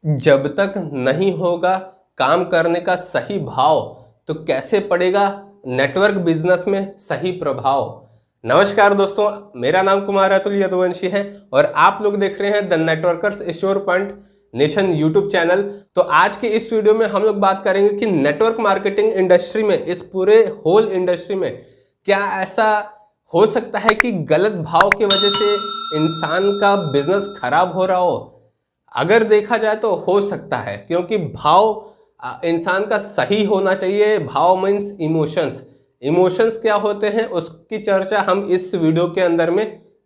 जब तक नहीं होगा काम करने का सही भाव तो कैसे पड़ेगा नेटवर्क बिजनेस में सही प्रभाव। नमस्कार दोस्तों, मेरा नाम कुमार अतुल यदुवंशी है और आप लोग देख रहे हैं the networkers sure point nation YouTube channel. तो आज के इस वीडियो में हम लोग बात करेंगे कि नेटवर्क मार्केटिंग इंडस्ट्री में, इस पूरे होल इंडस्ट्री में क्या ऐसा हो सकता है कि गलत भाव की वजह से इंसान का बिजनेस खराब हो रहा हो। अगर देखा जाए तो हो सकता है, क्योंकि भाव इंसान का सही होना चाहिए। भाव मीन्स इमोशंस। इमोशंस क्या होते हैं उसकी चर्चा हम इस वीडियो के अंदर में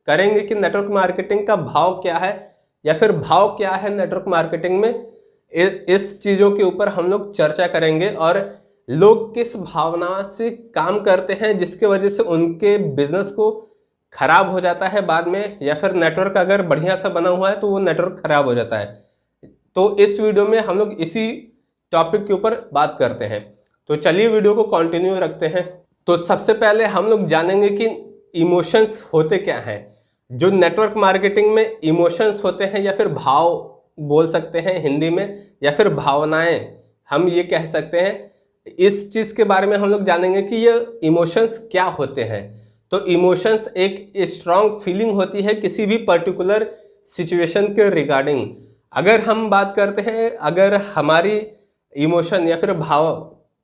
करेंगे कि नेटवर्क मार्केटिंग का भाव क्या है या फिर भाव क्या है नेटवर्क मार्केटिंग में। इस चीज़ों के ऊपर हम लोग चर्चा करेंगे और लोग किस भावना से काम करते हैं जिसके वजह से उनके बिजनेस को खराब हो जाता है बाद में, या फिर नेटवर्क अगर बढ़िया सा बना हुआ है तो वो नेटवर्क खराब हो जाता है। तो इस वीडियो में हम लोग इसी टॉपिक के ऊपर बात करते हैं। तो चलिए वीडियो को कंटिन्यू रखते हैं। तो सबसे पहले हम लोग जानेंगे कि इमोशंस होते क्या हैं। जो नेटवर्क मार्केटिंग में इमोशंस होते हैं या फिर भाव बोल सकते हैं हिंदी में, या फिर भावनाएं हम ये कह सकते हैं, इस चीज़ के बारे में हम लोग जानेंगे कि ये इमोशंस क्या होते हैं। तो इमोशंस एक स्ट्रॉन्ग फीलिंग होती है किसी भी पर्टिकुलर सिचुएशन के रिगार्डिंग। अगर हम बात करते हैं, अगर हमारी इमोशन या फिर भाव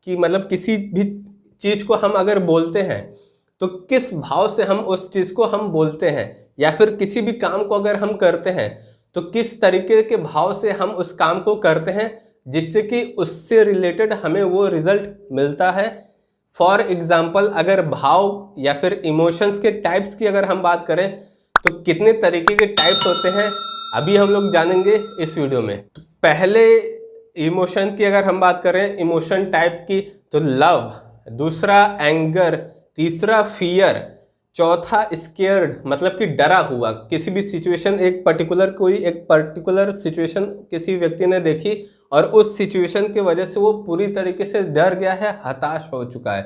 की मतलब किसी भी चीज़ को हम अगर बोलते हैं तो किस भाव से हम उस चीज़ को हम बोलते हैं, या फिर किसी भी काम को अगर हम करते हैं तो किस तरीके के भाव से हम उस काम को करते हैं जिससे कि उससे रिलेटेड हमें वो रिजल्ट मिलता है। फॉर एग्जाम्पल, अगर भाव या फिर इमोशंस के टाइप्स की अगर हम बात करें तो कितने तरीके के टाइप्स होते हैं अभी हम लोग जानेंगे इस वीडियो में। तो पहले इमोशन की अगर हम बात करें, इमोशन टाइप की, तो लव, दूसरा एंगर, तीसरा फियर, चौथा स्केयर्ड मतलब कि डरा हुआ। किसी भी सिचुएशन, एक पर्टिकुलर सिचुएशन किसी व्यक्ति ने देखी और उस सिचुएशन की वजह से वो पूरी तरीके से डर गया है, हताश हो चुका है।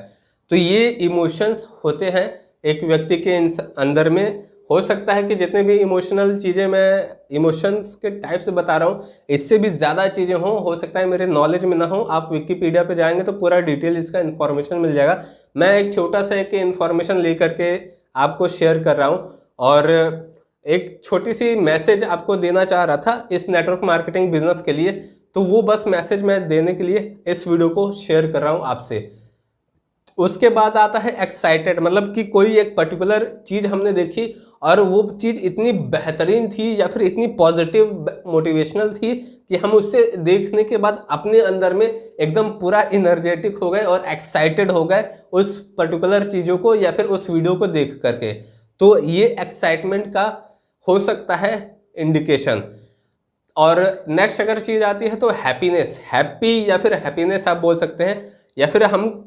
तो ये इमोशंस होते हैं एक व्यक्ति के अंदर में। हो सकता है कि जितने भी इमोशनल चीज़ें मैं इमोशंस के टाइप से बता रहा हूँ इससे भी ज़्यादा चीज़ें हो सकता है मेरे नॉलेज में ना हो। आप विकिपीडिया पे जाएंगे तो पूरा डिटेल इसका इन्फॉर्मेशन मिल जाएगा। मैं एक छोटा सा एक इन्फॉर्मेशन लेकर के आपको शेयर कर रहा हूँ और एक छोटी सी मैसेज आपको देना चाह रहा था इस नेटवर्क मार्केटिंग बिजनेस के लिए। तो वो बस मैसेज मैं देने के लिए इस वीडियो को शेयर कर रहा हूँ आपसे। उसके बाद आता है एक्साइटेड, मतलब कि कोई एक पर्टिकुलर चीज़ हमने देखी और वो चीज़ इतनी बेहतरीन थी या फिर इतनी पॉजिटिव मोटिवेशनल थी कि हम उससे देखने के बाद अपने अंदर में एकदम पूरा इनर्जेटिक हो गए और एक्साइटेड हो गए उस पर्टिकुलर चीज़ों को या फिर उस वीडियो को देख करके। तो ये एक्साइटमेंट का हो सकता है इंडिकेशन। और नेक्स्ट अगर चीज़ आती है तो हैप्पीनेस, हैप्पी या फिर हैप्पीनेस आप बोल सकते हैं। या फिर हम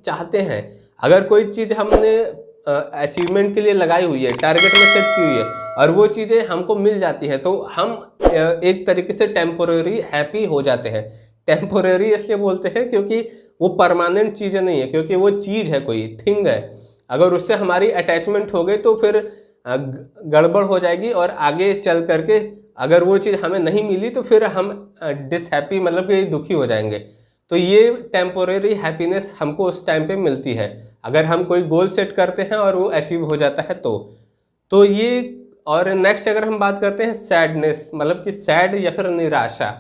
चाहते हैं, अगर कोई चीज़ हमने अचीवमेंट के लिए लगाई हुई है, टारगेट में सेट की हुई है और वो चीज़ें हमको मिल जाती हैं तो हम एक तरीके से टेम्पोरेरी हैप्पी हो जाते हैं। टेम्पोरेरी इसलिए बोलते हैं क्योंकि वो परमानेंट चीज़ें नहीं है, क्योंकि वो चीज़ है, कोई थिंग है। अगर उससे हमारी अटैचमेंट हो गई तो फिर गड़बड़ हो जाएगी और आगे चल करके अगर वो चीज़ हमें नहीं मिली तो फिर हम डिसहैप्पी मतलब कि दुखी हो जाएंगे। तो ये टेम्पोरेरी हैप्पीनेस हमको उस टाइम पे मिलती है अगर हम कोई गोल सेट करते हैं और वो अचीव हो जाता है तो ये। और नेक्स्ट अगर हम बात करते हैं सैडनेस, मतलब कि सैड या फिर निराशा।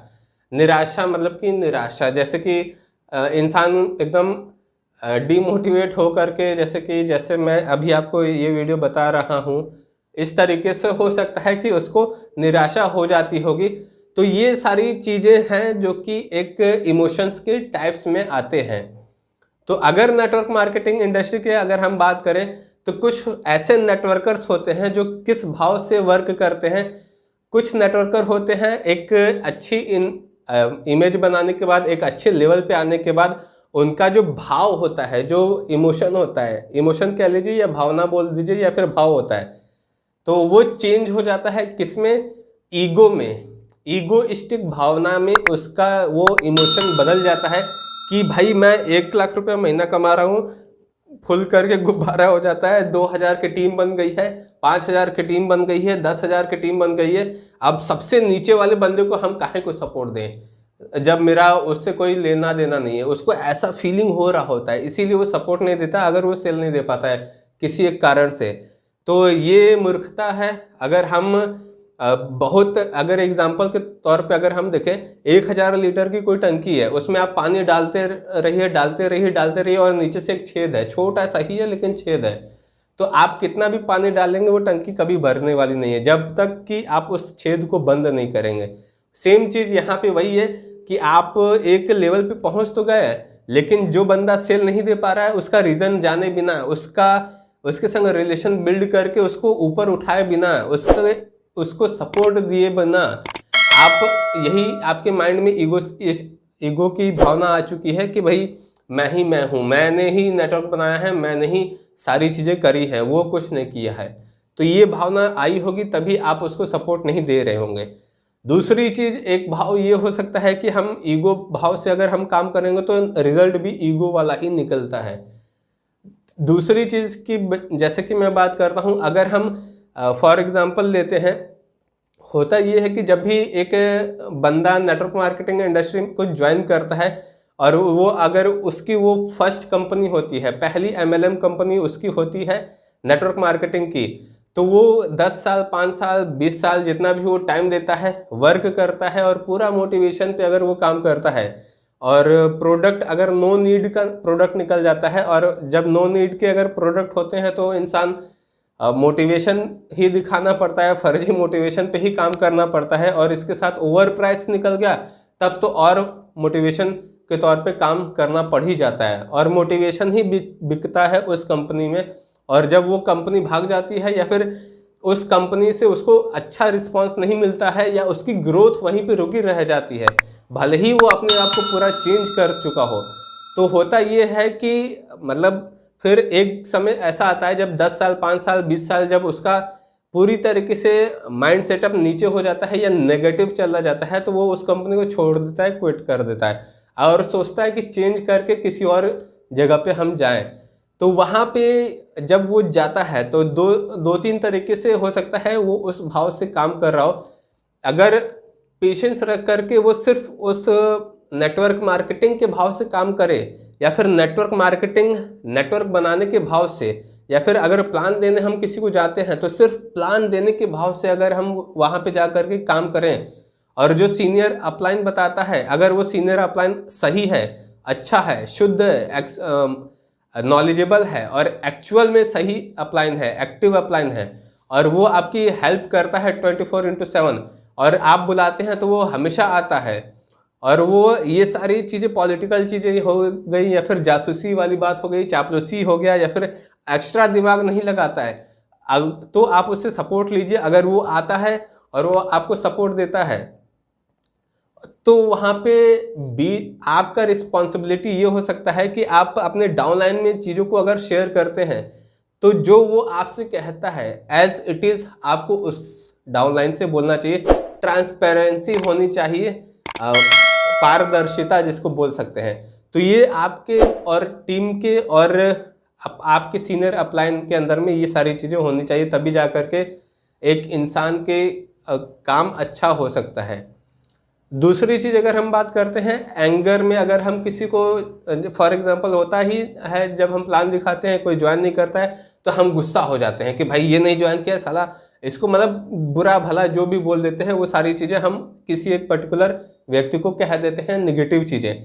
निराशा मतलब कि निराशा, जैसे कि इंसान एकदम डीमोटिवेट हो करके, जैसे मैं अभी आपको ये वीडियो बता रहा हूँ इस तरीके से हो सकता है कि उसको निराशा हो जाती होगी। तो ये सारी चीज़ें हैं जो कि एक इमोशंस के टाइप्स में आते हैं। तो अगर नेटवर्क मार्केटिंग इंडस्ट्री के अगर हम बात करें तो कुछ ऐसे नेटवर्कर्स होते हैं जो किस भाव से वर्क करते हैं। कुछ नेटवर्कर होते हैं एक अच्छी इमेज बनाने के बाद, एक अच्छे लेवल पे आने के बाद उनका जो भाव होता है, जो इमोशन होता है, इमोशन कह लीजिए या भावना बोल दीजिए या फिर भाव होता है, तो वो चेंज हो जाता है किसमें, ईगो में। ईगोइस्टिक भावना में उसका वो इमोशन बदल जाता है कि भाई मैं 1 लाख रुपया महीना कमा रहा हूँ, फुल करके गुब्बारा हो जाता है। 2000 की टीम बन गई है, 5000 की टीम बन गई है, 10,000 की टीम बन गई है। अब सबसे नीचे वाले बंदे को हम काहे को सपोर्ट दें जब मेरा उससे कोई लेना देना नहीं है। उसको ऐसा फीलिंग हो रहा होता है, इसीलिए वो सपोर्ट नहीं देता अगर वो सेल नहीं दे पाता है किसी एक कारण से। तो ये मूर्खता है। अगर हम बहुत अगर एग्जाम्पल के तौर पे अगर हम देखें, 1000 लीटर की कोई टंकी है, उसमें आप पानी डालते रहिए डालते रहिए डालते रहिए और नीचे से एक छेद है, छोटा सा ही है लेकिन छेद है, तो आप कितना भी पानी डालेंगे वो टंकी कभी भरने वाली नहीं है जब तक कि आप उस छेद को बंद नहीं करेंगे। सेम चीज़ यहाँ पे वही है कि आप एक लेवल पे पहुँच तो गए, लेकिन जो बंदा सेल नहीं दे पा रहा है उसका रीज़न जाने बिना, उसके संग रिलेशन बिल्ड करके उसको ऊपर उठाए बिना, उसको सपोर्ट दिए बिना, आप यही आपके माइंड में ईगो की भावना आ चुकी है कि भाई मैं हूँ, मैंने ही नेटवर्क बनाया है, मैंने ही सारी चीज़ें करी हैं, वो कुछ नहीं किया है। तो ये भावना आई होगी तभी आप उसको सपोर्ट नहीं दे रहे होंगे। दूसरी चीज़, एक भाव ये हो सकता है कि हम ईगो भाव से अगर हम काम करेंगे तो रिजल्ट भी ईगो वाला ही निकलता है। दूसरी चीज़ की जैसे कि मैं बात करता हूँ, अगर हम फॉर एग्जांपल लेते हैं, होता ये है कि जब भी एक बंदा नेटवर्क मार्केटिंग इंडस्ट्री को ज्वाइन करता है और वो अगर उसकी वो फर्स्ट कंपनी होती है, पहली MLM कंपनी उसकी होती है नेटवर्क मार्केटिंग की, तो वो 10 साल 5 साल 20 साल जितना भी वो टाइम देता है, वर्क करता है और पूरा मोटिवेशन पे अगर वो काम करता है और प्रोडक्ट अगर नो नीड का प्रोडक्ट निकल जाता है, और जब नो नीड के अगर प्रोडक्ट होते हैं तो इंसान मोटिवेशन ही दिखाना पड़ता है, फर्जी मोटिवेशन पे ही काम करना पड़ता है, और इसके साथ ओवर प्राइस निकल गया तब तो और मोटिवेशन के तौर पे काम करना पड़ ही जाता है, और मोटिवेशन ही बिकता है उस कंपनी में। और जब वो कंपनी भाग जाती है या फिर उस कंपनी से उसको अच्छा रिस्पांस नहीं मिलता है या उसकी ग्रोथ वहीं पे रुकी रह जाती है, भले ही वो अपने आप को पूरा चेंज कर चुका हो, तो होता ये है कि मतलब फिर एक समय ऐसा आता है जब 10 साल 5 साल 20 साल जब उसका पूरी तरीके से माइंड सेटअप नीचे हो जाता है या नेगेटिव चला जाता है, तो वो उस कंपनी को छोड़ देता है, क्विट कर देता है और सोचता है कि चेंज करके किसी और जगह पे हम जाएं। तो वहाँ पे जब वो जाता है तो दो तीन तरीके से हो सकता है वो उस भाव से काम कर रहा हो। अगर पेशेंस रख करके वो सिर्फ उस नेटवर्क मार्केटिंग के भाव से काम करे, या फिर नेटवर्क बनाने के भाव से, या फिर अगर प्लान देने हम किसी को जाते हैं तो सिर्फ प्लान देने के भाव से अगर हम वहाँ पे जा कर के काम करें, और जो सीनियर अपलाइन बताता है अगर वो सीनियर अपलाइन सही है, अच्छा है, शुद्ध नॉलेजेबल है और एक्चुअल में सही अपलाइन है, एक्टिव अपलाइन है, और वो आपकी हेल्प करता है 24/7 और आप बुलाते हैं तो वो हमेशा आता है, और वो ये सारी चीज़ें पॉलिटिकल चीज़ें हो गई या फिर जासूसी वाली बात हो गई, चापलूसी हो गया, या फिर एक्स्ट्रा दिमाग नहीं लगाता है, तो आप उससे सपोर्ट लीजिए। अगर वो आता है और वो आपको सपोर्ट देता है तो वहाँ पे भी आपका रिस्पॉन्सिबिलिटी ये हो सकता है कि आप अपने डाउनलाइन में चीज़ों को अगर शेयर करते हैं तो जो वो आपसे कहता है एज इट इज़ आपको उस डाउनलाइन से बोलना चाहिए। ट्रांसपेरेंसी होनी चाहिए, पारदर्शिता जिसको बोल सकते हैं। तो ये आपके और टीम के और आपके सीनियर अपलाइन के अंदर में ये सारी चीज़ें होनी चाहिए, तभी जा कर के एक इंसान के काम अच्छा हो सकता है। दूसरी चीज़ अगर हम बात करते हैं एंगर में, अगर हम किसी को फॉर एग्जांपल होता ही है जब हम प्लान दिखाते हैं कोई ज्वाइन नहीं करता है तो हम गुस्सा हो जाते हैं कि भाई ये नहीं ज्वाइन किया साला, इसको मतलब बुरा भला जो भी बोल देते हैं वो सारी चीज़ें हम किसी एक पर्टिकुलर व्यक्ति को कह देते हैं, नेगेटिव चीज़ें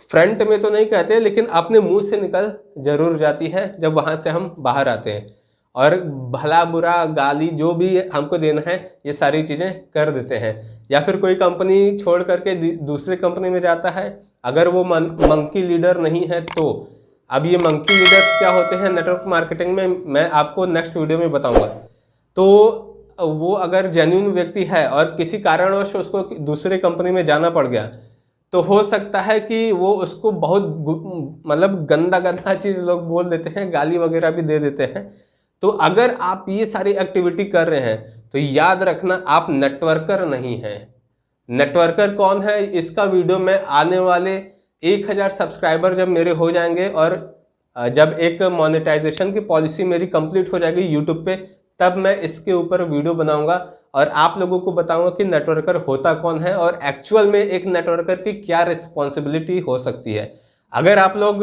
फ्रंट में तो नहीं कहते लेकिन अपने मुंह से निकल जरूर जाती है जब वहाँ से हम बाहर आते हैं, और भला बुरा गाली जो भी हमको देना है ये सारी चीज़ें कर देते हैं। या फिर कोई कंपनी छोड़ करके दूसरे कंपनी में जाता है, अगर वो मंकी लीडर नहीं है तो अब ये मंकी लीडर्स क्या होते हैं नेटवर्क मार्केटिंग में मैं आपको नेक्स्ट वीडियो में बताऊंगा। तो वो अगर जेन्युइन व्यक्ति है और किसी कारणवश उसको दूसरे कंपनी में जाना पड़ गया तो हो सकता है कि वो उसको बहुत मतलब गंदा चीज़ लोग बोल देते हैं, गाली वगैरह भी दे देते हैं। तो अगर आप ये सारी एक्टिविटी कर रहे हैं तो याद रखना आप नेटवर्कर नहीं हैं। नेटवर्कर कौन है इसका वीडियो मैं आने वाले 1000 सब्सक्राइबर जब मेरे हो जाएंगे और जब एक मोनेटाइजेशन की पॉलिसी मेरी कंप्लीट हो जाएगी यूट्यूब पे, तब मैं इसके ऊपर वीडियो बनाऊंगा और आप लोगों को बताऊंगा कि नेटवर्कर होता कौन है और एक्चुअल में एक नेटवर्कर की क्या रिस्पॉन्सिबिलिटी हो सकती है। अगर आप लोग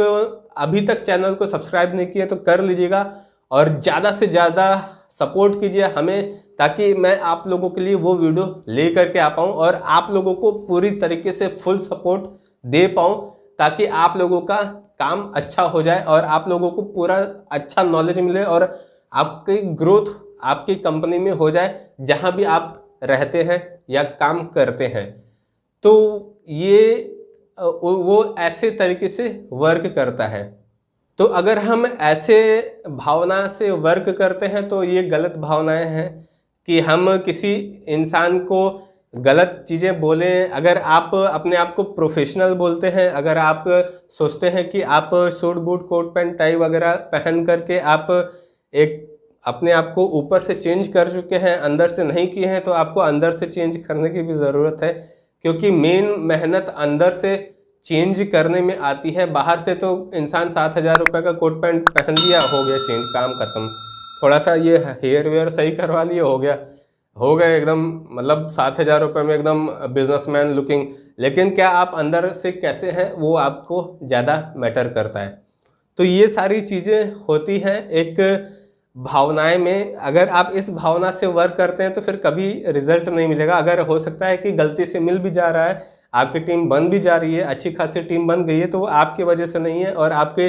अभी तक चैनल को सब्सक्राइब नहीं किए तो कर लीजिएगा और ज़्यादा से ज़्यादा सपोर्ट कीजिए हमें, ताकि मैं आप लोगों के लिए वो वीडियो ले करके आ पाऊँ और आप लोगों को पूरी तरीके से फुल सपोर्ट दे पाऊँ, ताकि आप लोगों का काम अच्छा हो जाए और आप लोगों को पूरा अच्छा नॉलेज मिले और आपकी ग्रोथ आपकी कंपनी में हो जाए जहां भी आप रहते हैं या काम करते हैं। तो ये वो ऐसे तरीके से वर्क करता है। तो अगर हम ऐसे भावना से वर्क करते हैं तो ये गलत भावनाएं हैं कि हम किसी इंसान को गलत चीज़ें बोलें। अगर आप अपने आप को प्रोफेशनल बोलते हैं, अगर आप सोचते हैं कि आप suit boot coat pant tie वगैरह पहन करके आप एक अपने आप को ऊपर से चेंज कर चुके हैं, अंदर से नहीं किए हैं, तो आपको अंदर से चेंज करने की भी ज़रूरत है, क्योंकि मेन मेहनत अंदर से चेंज करने में आती है। बाहर से तो इंसान 7,000 रुपये का कोट पैंट पहन लिया, हो गया चेंज, काम खत्म। थोड़ा सा ये हेयर वेयर सही करवा लिए, हो गया एकदम, मतलब 7,000 रुपये में एकदम बिजनेसमैन लुकिंग। लेकिन क्या आप अंदर से कैसे हैं वो आपको ज़्यादा मैटर करता है। तो ये सारी चीज़ें होती हैं एक भावनाएं में। अगर आप इस भावना से वर्क करते हैं तो फिर कभी रिजल्ट नहीं मिलेगा। अगर हो सकता है कि गलती से मिल भी जा रहा है, आपकी टीम बन भी जा रही है, अच्छी खासी टीम बन गई है, तो वो आपकी वजह से नहीं है और आपके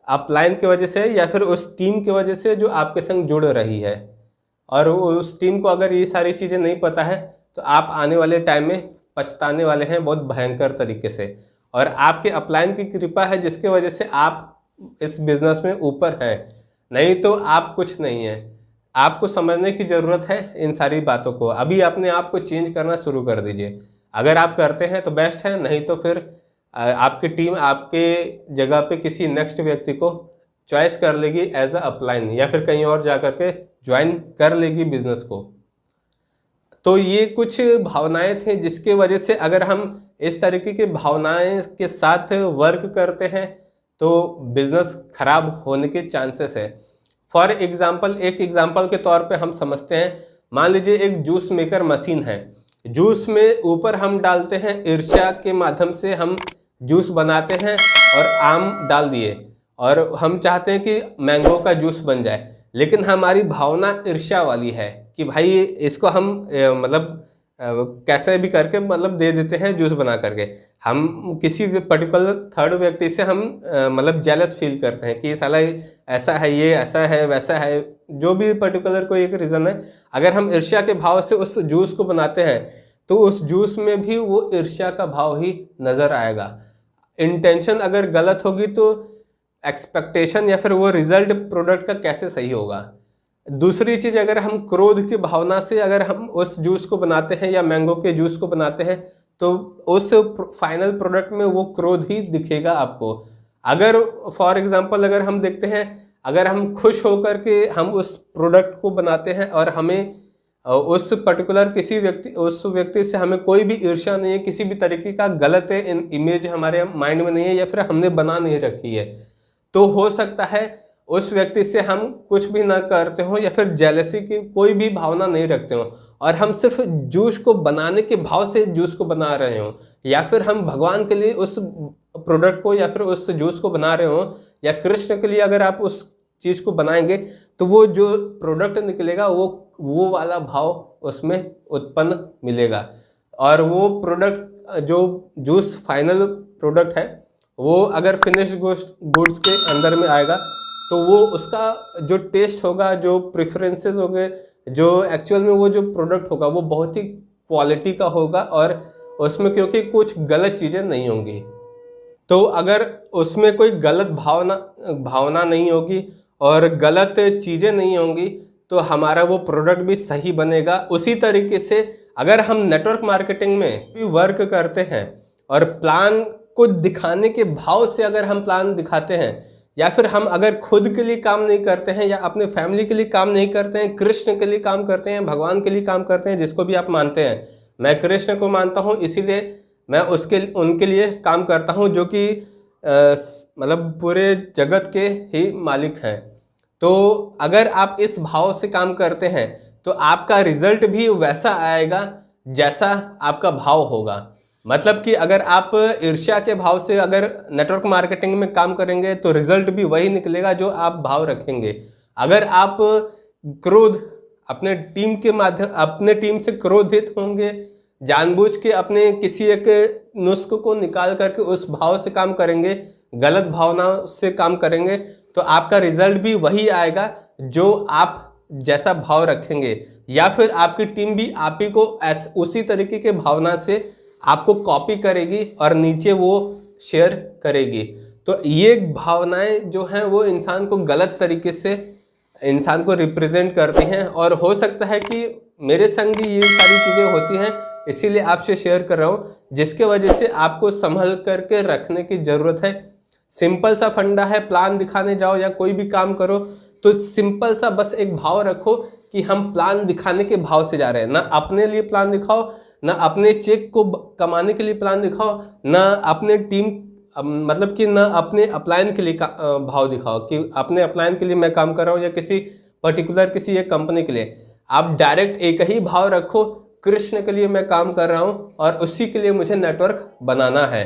अपलाइन की वजह से, या फिर उस टीम की वजह से जो आपके संग जुड़ रही है। और उस टीम को अगर ये सारी चीज़ें नहीं पता है तो आप आने वाले टाइम में पछताने वाले हैं बहुत भयंकर तरीके से। और आपके अपलाइन की कृपा है जिसके वजह से आप इस बिज़नेस में ऊपर हैं, नहीं तो आप कुछ नहीं है। आपको समझने की ज़रूरत है इन सारी बातों को। अभी अपने आप को चेंज करना शुरू कर दीजिए। अगर आप करते हैं तो बेस्ट है, नहीं तो फिर आपकी टीम आपके जगह पे किसी नेक्स्ट व्यक्ति को चॉइस कर लेगी एज अ अपलाइन, या फिर कहीं और जा कर के ज्वाइन कर लेगी बिजनेस को। तो ये कुछ भावनाएं थी जिसके वजह से अगर हम इस तरीके की भावनाएं के साथ वर्क करते हैं तो बिजनेस खराब होने के चांसेस है। फॉर एग्जांपल, एक एग्जांपल के तौर पे हम समझते हैं, मान लीजिए एक जूस मेकर मशीन है। जूस में ऊपर हम डालते हैं ईर्ष्या के माध्यम से हम जूस बनाते हैं और आम डाल दिए और हम चाहते हैं कि मैंगो का जूस बन जाए, लेकिन हमारी भावना ईर्ष्या वाली है कि भाई इसको हम मतलब कैसे भी करके मतलब दे देते हैं जूस बना करके। हम किसी पर्टिकुलर थर्ड व्यक्ति से हम मतलब जेलस फील करते हैं कि साला ऐसा है, ये ऐसा है, वैसा है, जो भी पर्टिकुलर कोई एक रीज़न है। अगर हम ईर्ष्या के भाव से उस जूस को बनाते हैं तो उस जूस में भी वो ईर्ष्या का भाव ही नज़र आएगा। इंटेंशन अगर गलत होगी तो एक्सपेक्टेशन या फिर वो रिजल्ट प्रोडक्ट का कैसे सही होगा। दूसरी चीज़, अगर हम क्रोध की भावना से अगर हम उस जूस को बनाते हैं या मैंगो के जूस को बनाते हैं तो उस फाइनल प्रोडक्ट में वो क्रोध ही दिखेगा आपको। अगर फॉर एग्जांपल अगर हम देखते हैं, अगर हम खुश होकर के हम उस प्रोडक्ट को बनाते हैं और हमें उस पर्टिकुलर उस व्यक्ति से हमें कोई भी ईर्ष्या नहीं है, किसी भी तरीके का गलत इमेज हमारे माइंड में नहीं है या फिर हमने बना नहीं रखी है, तो हो सकता है उस व्यक्ति से हम कुछ भी ना करते हो या फिर जेलसी की कोई भी भावना नहीं रखते हो और हम सिर्फ जूस को बनाने के भाव से जूस को बना रहे हो, या फिर हम भगवान के लिए उस प्रोडक्ट को या फिर उस जूस को बना रहे हो, या कृष्ण के लिए अगर आप उस चीज़ को बनाएंगे तो वो जो प्रोडक्ट निकलेगा वो वाला भाव उसमें उत्पन्न मिलेगा। और वो प्रोडक्ट जो जूस फाइनल प्रोडक्ट है वो अगर फिनिश गुड्स के अंदर में आएगा तो वो उसका जो टेस्ट होगा, जो प्रेफरेंसेस होंगे, जो एक्चुअल में वो जो प्रोडक्ट होगा वो बहुत ही क्वालिटी का होगा और उसमें क्योंकि कुछ गलत चीज़ें नहीं होंगी। तो अगर उसमें कोई गलत भावना नहीं होगी और गलत चीज़ें नहीं होंगी तो हमारा वो प्रोडक्ट भी सही बनेगा। उसी तरीके से अगर हम नेटवर्क मार्केटिंग में भी वर्क करते हैं और प्लान को दिखाने के भाव से अगर हम प्लान दिखाते हैं, या फिर हम अगर खुद के लिए काम नहीं करते हैं या अपने फैमिली के लिए काम नहीं करते हैं, कृष्ण के लिए काम करते हैं, भगवान के लिए काम करते हैं, जिसको भी आप मानते हैं, मैं कृष्ण को मानता हूँ इसीलिए मैं उनके लिए काम करता हूँ, जो कि मतलब पूरे जगत के ही मालिक हैं। तो अगर आप इस भाव से काम करते हैं तो आपका रिजल्ट भी वैसा आएगा जैसा आपका भाव होगा। मतलब कि अगर आप ईर्ष्या के भाव से अगर नेटवर्क मार्केटिंग में काम करेंगे तो रिजल्ट भी वही निकलेगा जो आप भाव रखेंगे। अगर आप क्रोध अपने टीम से क्रोधित होंगे, जानबूझ के अपने किसी एक नुस्खे को निकाल करके उस भाव से काम करेंगे, गलत भावनाओं से काम करेंगे, तो आपका रिजल्ट भी वही आएगा जो आप जैसा भाव रखेंगे। या फिर आपकी टीम भी आप ही को उसी तरीके के भावना से आपको कॉपी करेगी और नीचे वो शेयर करेगी। तो ये भावनाएं जो हैं वो इंसान को गलत तरीके से इंसान को रिप्रेजेंट करती हैं। और हो सकता है कि मेरे संग भी ये सारी चीज़ें होती हैं, इसीलिए आपसे शेयर कर रहा हूँ, जिसके वजह से आपको संभल करके रखने की ज़रूरत है। सिंपल सा फंडा है, प्लान दिखाने जाओ या कोई भी काम करो तो सिंपल सा बस एक भाव रखो कि हम प्लान दिखाने के भाव से जा रहे हैं। ना अपने लिए प्लान दिखाओ, ना अपने चेक को कमाने के लिए प्लान दिखाओ, ना अपने टीम मतलब कि ना अपने अपलायन के लिए भाव दिखाओ कि अपने अपलायन के लिए मैं काम कर रहा हूँ या किसी पर्टिकुलर किसी एक कंपनी के लिए। आप डायरेक्ट एक ही भाव रखो, कृष्ण के लिए मैं काम कर रहा हूँ और उसी के लिए मुझे नेटवर्क बनाना है।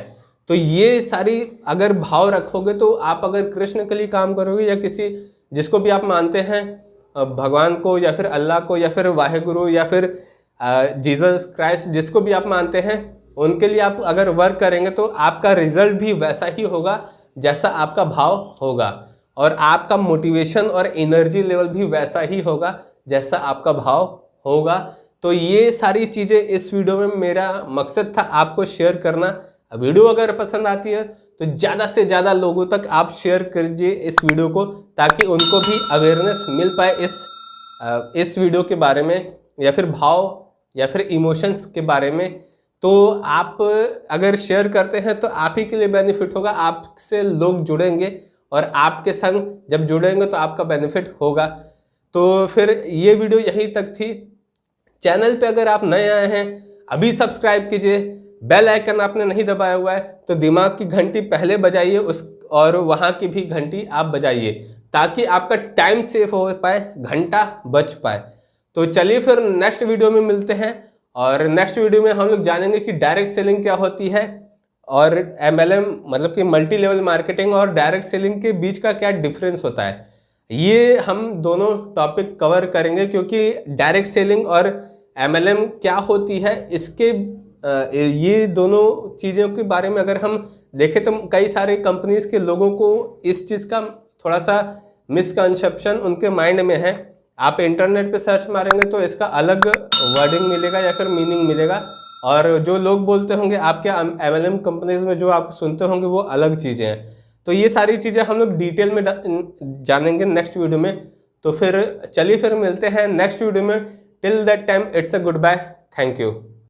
तो ये सारी अगर भाव रखोगे तो आप अगर कृष्ण के लिए काम करोगे या किसी जिसको भी आप मानते हैं, भगवान को या फिर अल्लाह को या फिर वाहेगुरु या फिर जीसस क्राइस्ट, जिसको भी आप मानते हैं, उनके लिए आप अगर वर्क करेंगे तो आपका रिजल्ट भी वैसा ही होगा जैसा आपका भाव होगा। और आपका मोटिवेशन और एनर्जी लेवल भी वैसा ही होगा जैसा आपका भाव होगा। तो ये सारी चीज़ें इस वीडियो में मेरा मकसद था आपको शेयर करना। वीडियो अगर पसंद आती है तो ज़्यादा से ज़्यादा लोगों तक आप शेयर कीजिए इस वीडियो को, ताकि उनको भी अवेयरनेस मिल पाए इस वीडियो के बारे में या फिर भाव या फिर इमोशंस के बारे में। तो आप अगर शेयर करते हैं तो आप ही के लिए बेनिफिट होगा, आपसे लोग जुड़ेंगे और आपके संग जब जुड़ेंगे तो आपका बेनिफिट होगा। तो फिर ये वीडियो यहीं तक थी। चैनल पे अगर आप नए आए हैं अभी सब्सक्राइब कीजिए, बेल आइकन आपने नहीं दबाया हुआ है तो दिमाग की घंटी पहले बजाइए और वहाँ की भी घंटी आप बजाइए, ताकि आपका टाइम सेव हो पाए, घंटा बच पाए। तो चलिए फिर नेक्स्ट वीडियो में मिलते हैं, और नेक्स्ट वीडियो में हम लोग जानेंगे कि डायरेक्ट सेलिंग क्या होती है और MLM मतलब कि मल्टी लेवल मार्केटिंग और डायरेक्ट सेलिंग के बीच का क्या डिफरेंस होता है। ये हम दोनों टॉपिक कवर करेंगे, क्योंकि डायरेक्ट सेलिंग और MLM क्या होती है इसके ये दोनों चीज़ों के बारे में अगर हम देखें तो कई सारे कंपनीज के लोगों को इस चीज़ का थोड़ा सा मिसकंसेप्शन उनके माइंड में है। आप इंटरनेट पे सर्च मारेंगे तो इसका अलग वर्डिंग मिलेगा या फिर मीनिंग मिलेगा, और जो लोग बोलते होंगे आपके MLM कंपनीज में जो आप सुनते होंगे वो अलग चीज़ें हैं। तो ये सारी चीज़ें हम लोग डिटेल में जानेंगे नेक्स्ट वीडियो में। तो फिर चलिए फिर मिलते हैं नेक्स्ट वीडियो में। Till that time it's a goodbye, thank you.